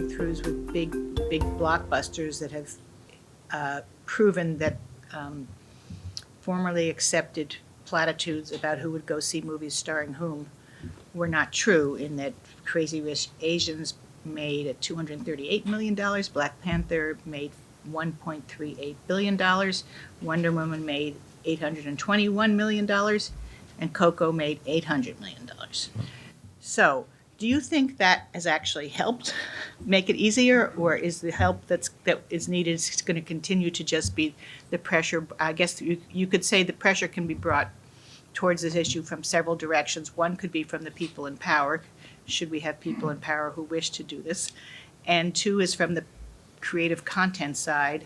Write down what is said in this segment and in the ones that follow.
breakthroughs with big blockbusters that have proven that formerly accepted platitudes about who would go see movies starring whom were not true, in that Crazy Rich Asians made at $238 million, Black Panther made $1.38 billion, Wonder Woman made $821 million, and Coco made $800 million. So, do you think that has actually helped make it easier, or is the help that is needed going to continue to just be the pressure? I guess you could say the pressure can be brought towards this issue from several directions. One could be from the people in power, should we have people in power who wish to do this? And two is from the creative content side,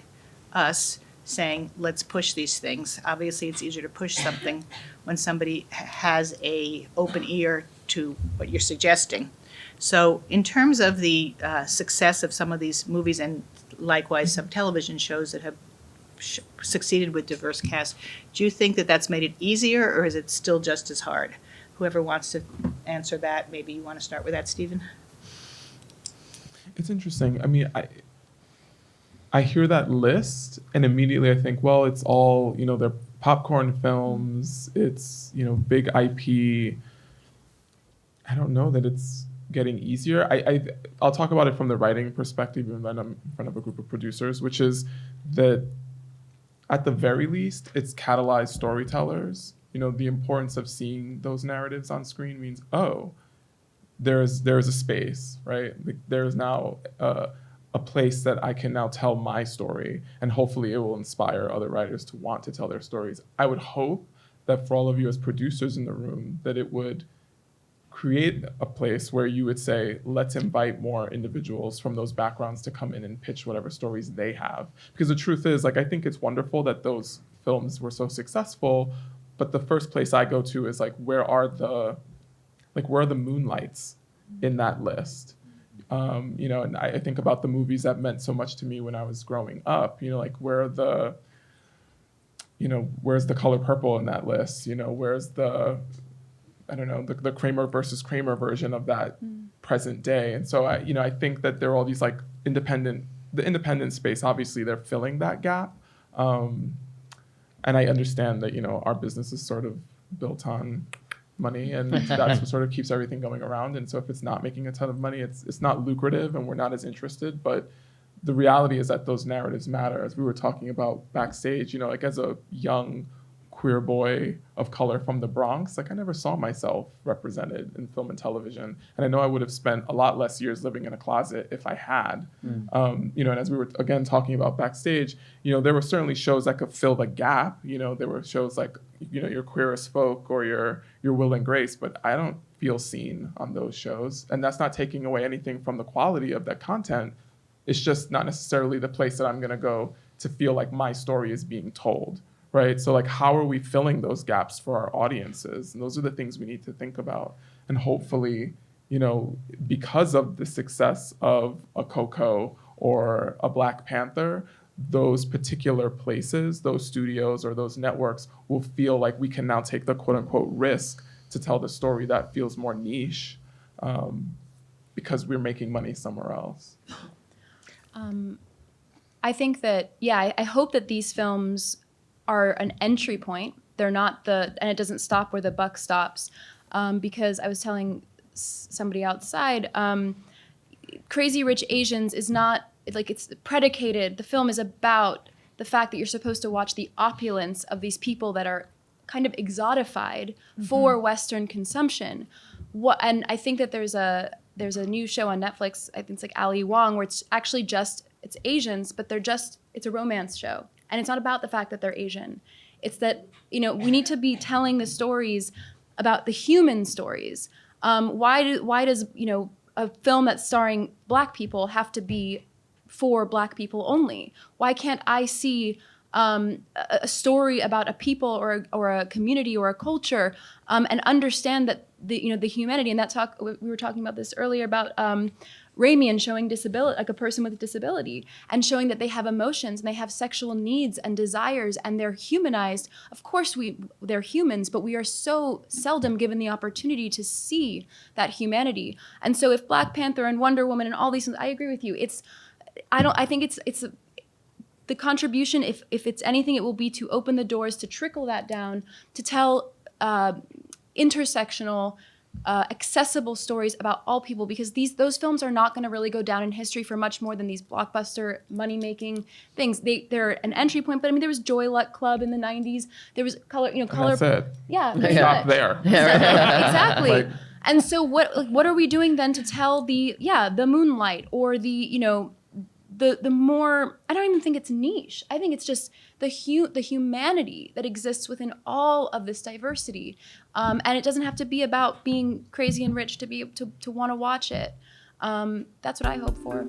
us saying, let's push these things. Obviously, it's easier to push something when somebody has a open ear to what you're suggesting. So in terms of the success of some of these movies, and likewise some television shows that have succeeded with diverse casts, do you think that that's made it easier, or is it still just as hard? Whoever wants to answer that, maybe you want to start with that, Stephen? It's interesting. I mean, I hear that list, and immediately I think, well, it's all, they're popcorn films, it's, big IP. I don't know that it's getting easier. I'll talk about it from the writing perspective, even when I'm in front of a group of producers, which is that at the very least, it's catalyzed storytellers. The importance of seeing those narratives on screen means, oh, there's a space, right? Like, there's now a place that I can now tell my story, and hopefully it will inspire other writers to want to tell their stories. I would hope that for all of you as producers in the room, that it would create a place where you would say, let's invite more individuals from those backgrounds to come in and pitch whatever stories they have. Because the truth is, I think it's wonderful that those films were so successful, but the first place I go to is where are the moonlights in that list? And I think about the movies that meant so much to me when I was growing up, where are the, where's The Color Purple in that list? Where's the, I don't know, the Kramer versus Kramer version of that present day. And so I think that there are all these the independent space, obviously they're filling that gap. And I understand that, our business is sort of built on money, and that's what sort of keeps everything going around. And so if it's not making a ton of money, it's not lucrative and we're not as interested. But the reality is that those narratives matter. As we were talking about backstage, as a young queer boy of color from the Bronx, I never saw myself represented in film and television. And I know I would have spent a lot less years living in a closet if I had. And as we were, again, talking about backstage, there were certainly shows that could fill the gap. There were shows like, your Queer as Folk or your Will and Grace, but I don't feel seen on those shows. And that's not taking away anything from the quality of that content. It's just not necessarily the place that I'm going to go to feel like my story is being told. Right. So how are we filling those gaps for our audiences? And those are the things we need to think about. And hopefully, because of the success of a Coco or a Black Panther, those particular places, those studios or those networks will feel like we can now take the quote unquote risk to tell the story that feels more niche because we're making money somewhere else. I think that, I hope that these films are an entry point. They're not and it doesn't stop where the buck stops. Because I was telling somebody outside, Crazy Rich Asians is not, it's predicated, the film is about the fact that you're supposed to watch the opulence of these people that are kind of exotified for Western consumption. And I think that there's a new show on Netflix, I think it's Ali Wong, where it's actually it's Asians, but it's a romance show. And it's not about the fact that they're Asian. It's that, we need to be telling the stories about the human stories. Why does, a film that's starring Black people have to be for Black people only? Why can't I see a story about a people or a community or a culture and understand that the humanity, and we were talking about this earlier about Raimi and showing disability, like a person with a disability, and showing that they have emotions and they have sexual needs and desires and they're humanized. Of course, they're humans, but we are so seldom given the opportunity to see that humanity. And so, if Black Panther and Wonder Woman and all these things, I agree with you. I think it's the contribution. If it's anything, it will be to open the doors, to trickle that down, to tell intersectional, accessible stories about all people, because those films are not going to really go down in history for much more than these blockbuster money-making things. They're an entry point, but I mean, there was Joy Luck Club in the 90s. There was Color. And that's it. Yeah. Stop there. Exactly. Like, and so what are we doing then to tell the Moonlight or the more, I don't even think it's niche. I think it's just the humanity that exists within all of this diversity. And it doesn't have to be about being crazy and rich to want to watch it. That's what I hope for.